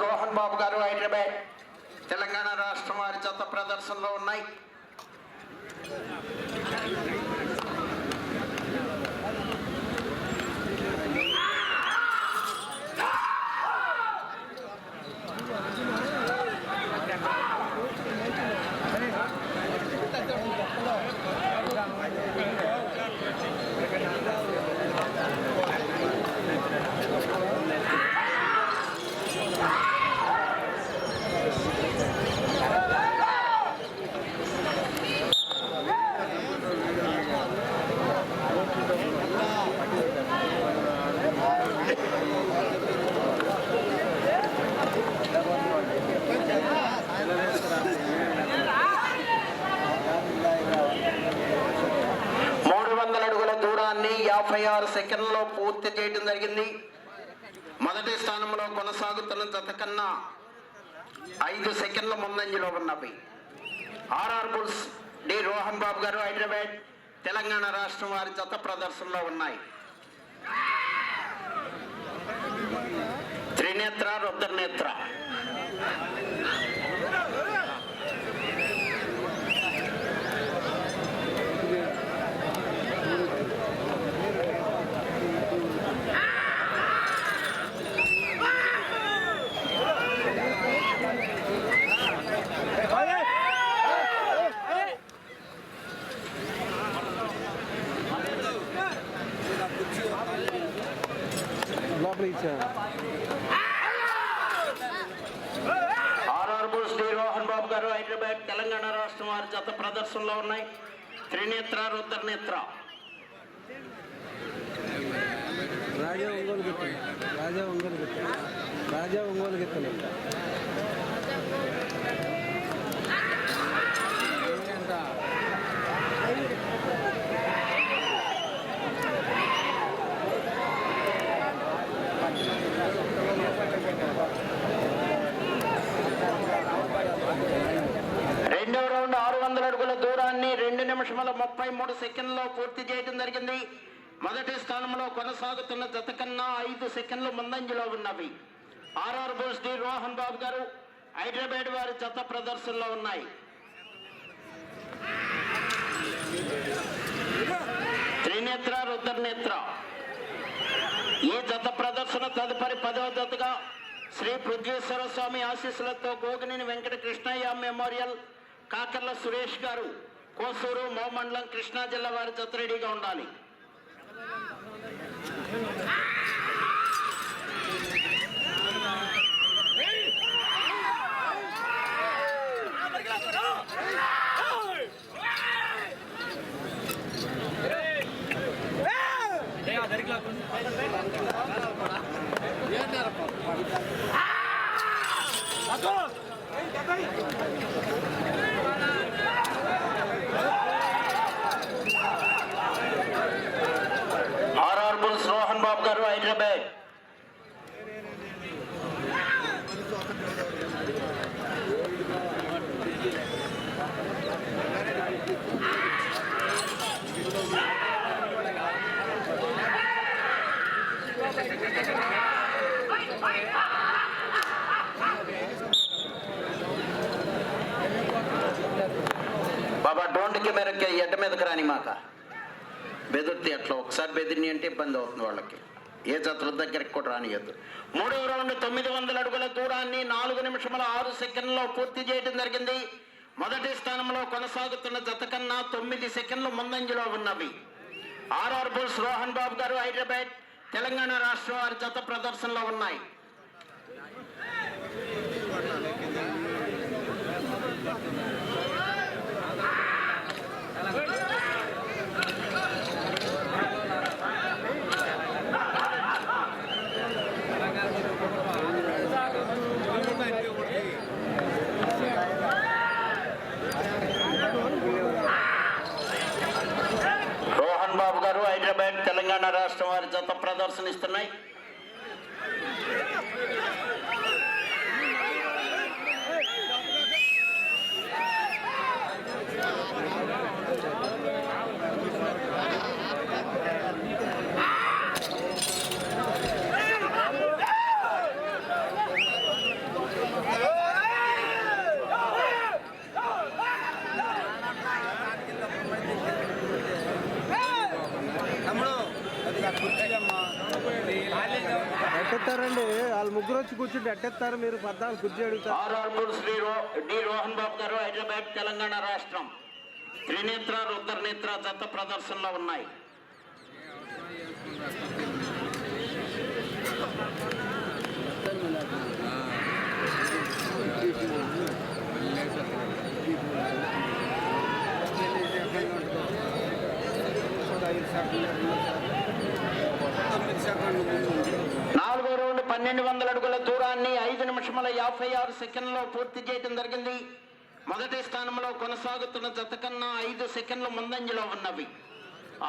రోహన్ బాబు గారు హైదరాబాద్ తెలంగాణ రాష్ట్రం వారి జత ప్రదర్శనలో ఉన్నాయి. సెకండ్లో పూర్తి చేయడం జరిగింది. మొదటి స్థానంలో కొనసాగుతున్న జత కన్నా 5 సెకండ్ల ముందంజలో ఉన్నవి. RR bulls D Rohan Babu గారు హైదరాబాద్ తెలంగాణ రాష్ట్రం వారి జత ప్రదర్శనలో ఉన్నాయి. త్రినేత్ర రుద్రనేత్ర రోహన్ బాబు గారు హైదరాబాద్ తెలంగాణ రాష్ట్రం వారి జత ప్రదర్శనలో ఉన్నాయి. త్రినేత్ర రుద్రనేత్ర రాజా ఒంగోలు గిత్తలు రెండవ రౌండ్ 600 అడుగుల దూరాన్ని 2 నిమిషముల 33 సెకండ్లో పూర్తి చేయడం జరిగింది. మొదటి స్థానంలో కొనసాగుతున్న జత కన్నా 5 సెకండ్లు ముందంజలో ఉన్నవి. ఆర్ఆర్ బోస్ డి రోహన్ బాబు గారు హైదరాబాద్ వారి జత ప్రదర్శనలో ఉన్నాయి. త్రినేత్ర రుద్రనేత్ర ఈ జత ప్రదర్శన తదుపరి 10వ జతగా శ్రీ పృథ్వీశ్వర స్వామి ఆశీస్సులతో గోగినేని వెంకట కృష్ణయ్య మెమోరియల్ కాకర్ల సురేష్ గారు కోసూరు మోమండలం కృష్ణా జిల్లా వారి జత రెడీగా ఉండాలి. ఆర్ఆర్ బుల్స్ రోహన్ బాబు గారు హైదరాబాద్ బాబా డోంట్ కెమెరాకి ఎడ్డ మీదకి రాని మాక బెదిరితే అట్లా ఒకసారి బెదిరిని అంటే ఇబ్బంది అవుతుంది వాళ్ళకి. ఏ జతల దగ్గరికి కూడా రానియద్దు. 3వ రౌండ్ 900 అడుగుల దూరాన్ని 4 నిమిషముల 6 సెకండ్లో పూర్తి చేయడం జరిగింది. మొదటి స్థానంలో కొనసాగుతున్న జత కన్నా 9 సెకండ్లు ముందంజలో ఉన్నవి. ఆర్ఆర్ బుల్స్ రోహన్ బాబు గారు హైదరాబాద్ తెలంగాణ రాష్ట్రం వారి జత ప్రదర్శనలో ఉన్నాయి. రోహన్ బాబు గారు హైదరాబాద్ తెలంగాణ రాష్ట్రం వారి జత ప్రదర్శనిస్తున్నాయి. ఎట్టెత్తారండి వాళ్ళు ముగ్గురు వచ్చి కూర్చుంటే ఎట్టెత్తారు మీరు 14 కుర్చీ అడుగుతారు. ఆర్ఆర్పూర్ శ్రీ డి రోహన్ బాబు గారు హైదరాబాద్ తెలంగాణ రాష్ట్రం త్రినేత్ర రుద్రనేత్ర జత ప్రదర్శనలో ఉన్నాయి. నాలుగో రౌండ్ 1200 అడుగుల దూరాన్ని 5 నిమిషముల 56 సెకండ్లో పూర్తి చేయడం జరిగింది. మొదటి స్థానంలో కొనసాగుతున్న జత కన్నా 5 సెకండ్లు ముందంజలో ఉన్నవి.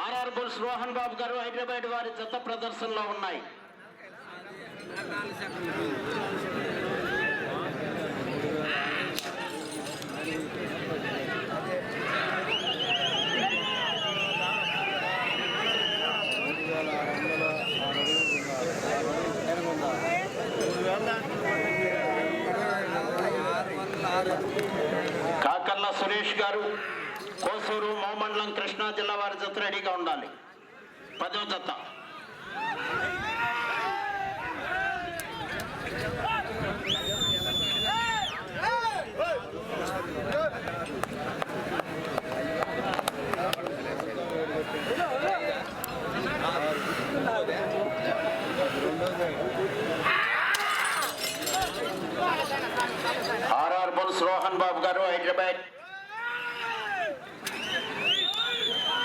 ఆర్ఆర్ బుల్స్ రోహన్ బాబు గారు హైదరాబాద్ వారి జత ప్రదర్శనలో ఉన్నాయి. కాకర్ల సురేష్ గారు కోసూరు మోమండలం కృష్ణా జిల్లా వారి జత రెడీగా ఉండాలి. 10వ జత ఆర్ఆర్ బుల్స్ రోహన్ బాబు గారు హైదరాబాద్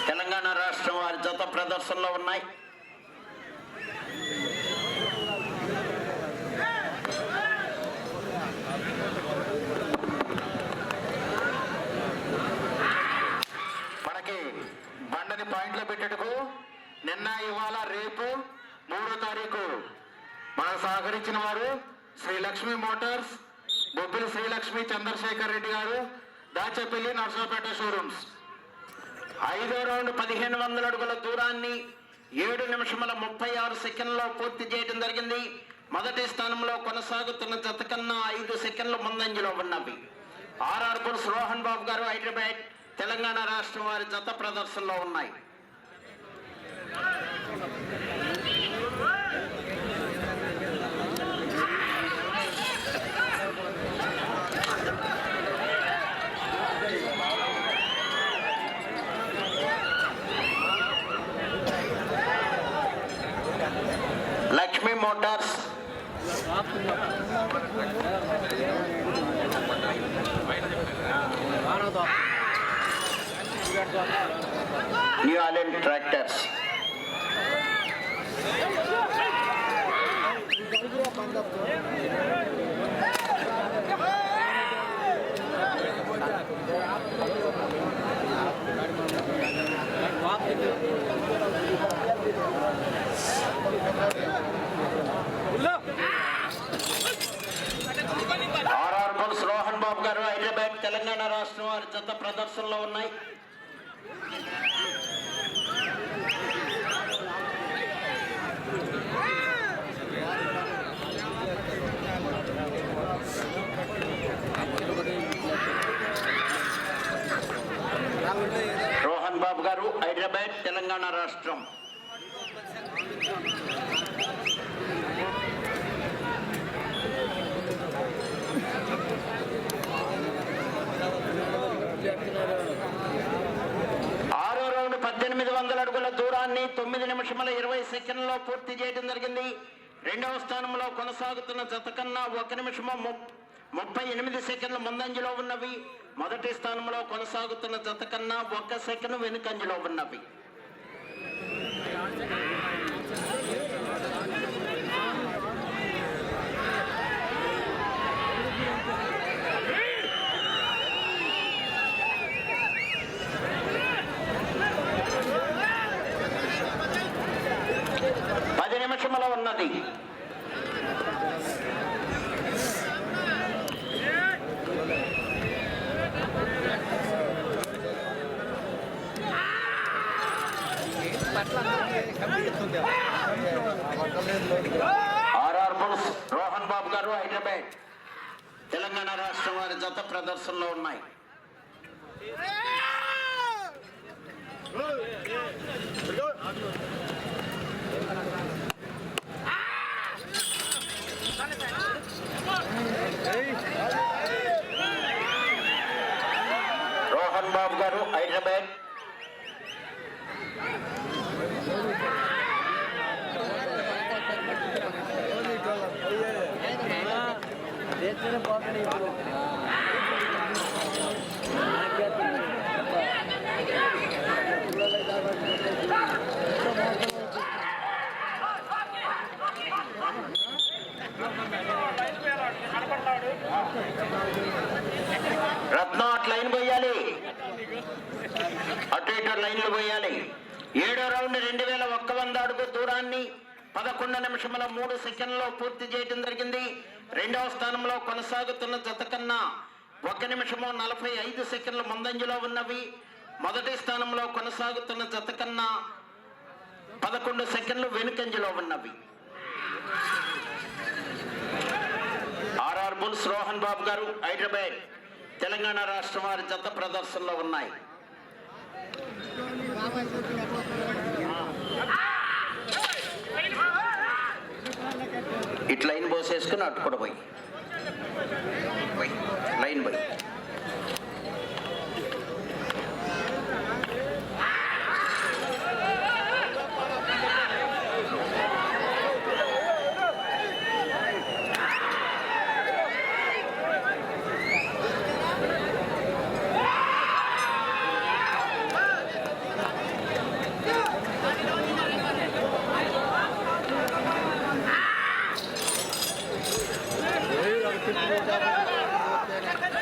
తెలంగాణ రాష్ట్రం వారి జత ప్రదర్శనలో ఉన్నాయి. మనకి బండని పాయింట్లో పెట్టేటకు నిన్న ఇవాళ రేపు 3వ తారీఖు మనకు సహకరించిన వారు శ్రీలక్ష్మి మోటార్స్, బొబ్బిలి శ్రీలక్ష్మి చంద్రశేఖర్ రెడ్డి గారు, దాచేపల్లి నర్సాపేట షోరూమ్స్. 5వ రౌండ్ 1500 అడుగుల దూరాన్ని 7 నిమిషముల 36 సెకండ్లో పూర్తి చేయడం జరిగింది. మొదటి స్థానంలో కొనసాగుతున్న జత కన్నా 5 సెకండ్లు ముందంజలో ఉన్నవి. ఆర్ఆర్ బుల్స్ రోహన్ బాబు గారు హైదరాబాద్ తెలంగాణ రాష్ట్రం వారి జత ప్రదర్శనలో ఉన్నాయి. Lakshmi motors, new Holland tractors, RR bulls Rohan Babu గారు హైదరాబాద్ తెలంగాణ రాష్ట్రం వారి జత ప్రదర్శనలో ఉన్నాయి. రోహన్ బాబు గారు హైదరాబాద్ తెలంగాణ రాష్ట్రం. ఆరో రౌండ్ 1800 అడుగుల దూరాన్ని 9 నిమిషముల 20 సెకండ్లో పూర్తి చేయడం జరిగింది. 2వ స్థానంలో కొనసాగుతున్న జత కన్నా 1 నిమిషము 38 సెకండ్లు ముందంజలో ఉన్నవి. మొదటి స్థానంలో కొనసాగుతున్న జత కన్నా 1 సెకండ్ వెనుకంజలో ఉన్నవి. ఉన్నది. ఆర్ఆర్ బుల్స్ రోహన్ బాబు గారు హైదరాబాద్ తెలంగాణ రాష్ట్రం వారి జత ప్రదర్శనలో ఉన్నాయి. రత్నం అటు లైన్ పోయాలి, అటు ఇటు లైన్లు పోయాలి. 7వ రౌండ్ 2100 అడుగు దూరాన్ని 11 నిమిషముల 3 సెకండ్లలో పూర్తి చేయడం జరిగింది. 2వ స్థానంలో కొనసాగుతున్న జత కన్నా 1 నిమిషము 45 సెకండ్లు ముందంజలో ఉన్నవి. మొదటి స్థానంలో కొనసాగుతున్న జత కన్నా 11 సెకండ్లు వెనుకంజలో ఉన్నవి. ఆర్ఆర్ బుల్స్ రోహన్ బాబు గారు హైదరాబాద్ తెలంగాణ రాష్ట్రం వారి జత ప్రదర్శనలో ఉన్నాయి. ఇటు లైన్ పోసేసుకుని అటు కూడా పోయి లైన్ పోయి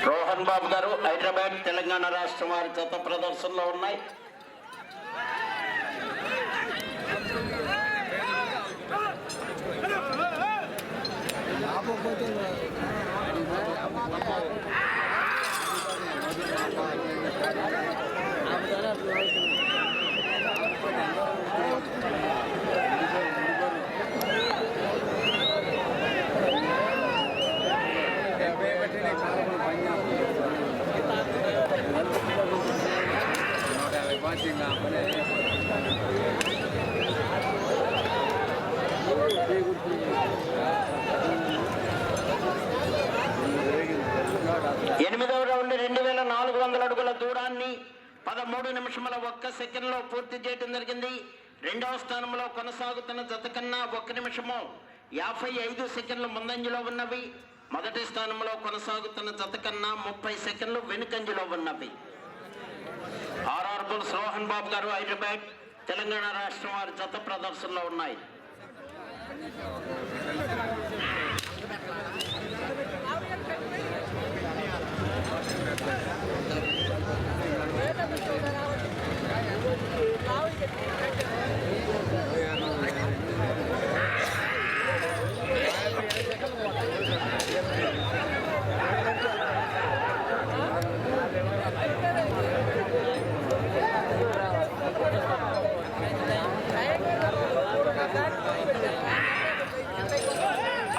రోహన్ బాబు గారు హైదరాబాద్ తెలంగాణ రాష్ట్రం వారి జత ప్రదర్శనలో ఉన్నాయి. ఎనిమిదవ రౌండ్ 2400 అడుగుల దూరాన్ని 13 నిమిషముల 1 సెకండ్లో పూర్తి చేయడం జరిగింది. 2వ స్థానంలో కొనసాగుతున్న జత కన్నా 1 నిమిషము 55 సెకండ్లు ముందంజలో ఉన్నవి. మొదటి స్థానంలో కొనసాగుతున్న జత కన్నా 30 సెకండ్లు వెనుకంజలో ఉన్నవి. ఆర్ఆర్ బుల్స్ రోహన్ బాబు గారు హైదరాబాద్ తెలంగాణ రాష్ట్రం వారి జత ప్రదర్శనలో ఉన్నాయి.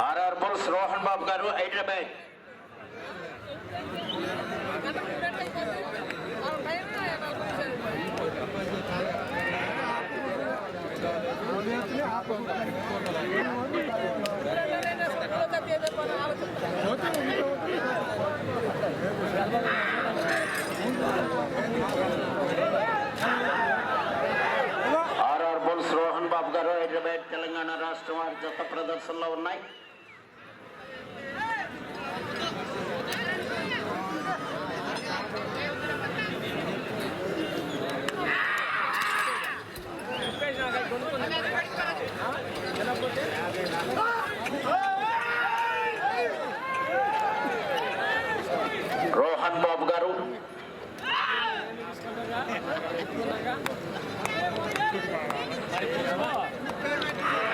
ఆర్ఆర్ బుల్స్ రోహన్ బాబు గారు హైదరాబాద్ ఆర్ఆర్ బుల్స్ రోహన్ బాబు గారు హైదరాబాద్ తెలంగాణ రాష్ట్రం వారి జత ప్రదర్శనలో ఉన్నాయి. రోహన్ బాబు గారు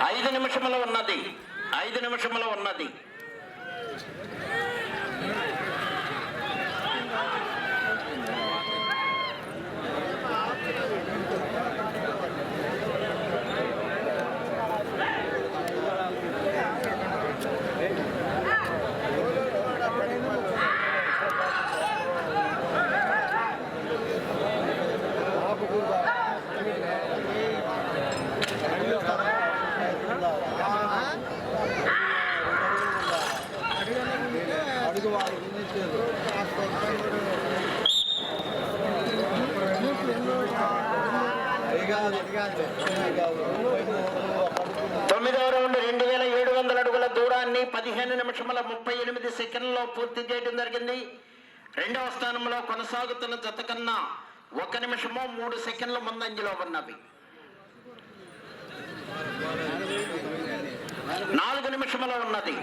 5 నిమిషములు ఉన్నది. 5 నిమిషములు ఉన్నది. అడుగు 15 నిమిషముల 38 సెకండ్లలో పూర్తి చేయడం జరిగింది. రెండవ స్థానంలో కొనసాగుతున్న జత కన్నా 1 నిమిషము 3 సెకండ్ల ముందంజలో ఉన్నవి. 4 నిమిషములో ఉన్నది.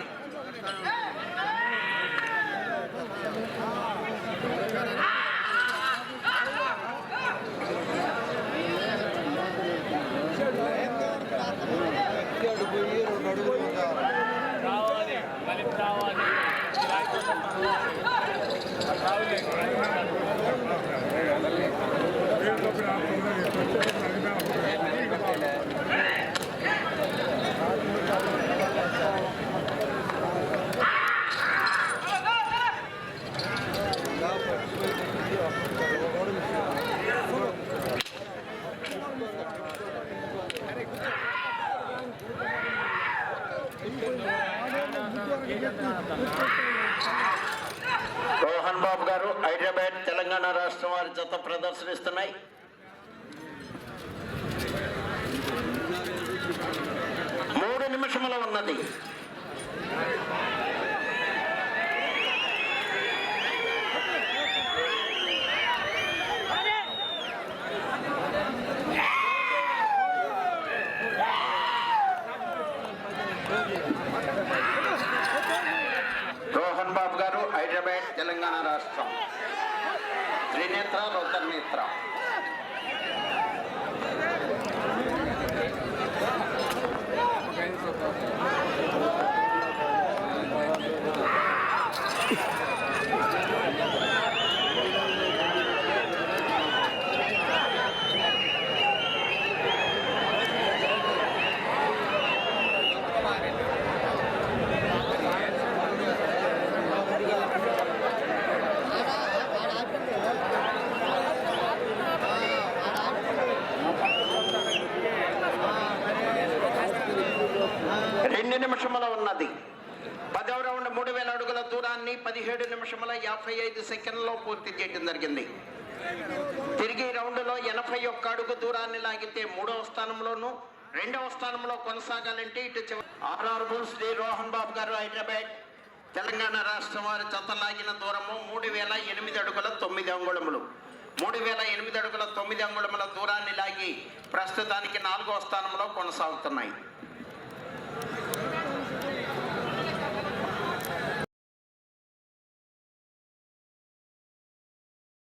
రోహన్ బాబు గారు హైదరాబాద్ తెలంగాణ రాష్ట్రం వారి జత ప్రదర్శనిస్తున్నాయి. మూడు నిమిషముల ఉన్నది. రోహన్ బాబు గారు హైదరాబాద్ తెలంగాణ రాష్ట్రం. త్రినేత్ర రుద్రనేత్ర. నిమిషముల ఉన్నది. 10వ రౌండ్ 3000 అడుగుల దూరాన్ని 17 నిమిషముల 55 సెకండ్లలో పూర్తి చేయడం జరిగింది. తిరిగి రౌండ్లో 81 అడుగు దూరాన్ని లాగితే 3వ స్థానంలోను, 2వ స్థానంలో కొనసాగాలంటే ఇటు ఆర్ఆర్బుల్ శ్రీ రోహన్ బాబు గారు హైదరాబాద్ తెలంగాణ రాష్ట్రం వారి జత లాగిన దూరము 3008 అడుగుల 9 అంగుళములు. 3008 అడుగుల 9 అంగుళముల దూరాన్ని లాగి ప్రస్తుతానికి 4వ స్థానంలో కొనసాగుతున్నాయి.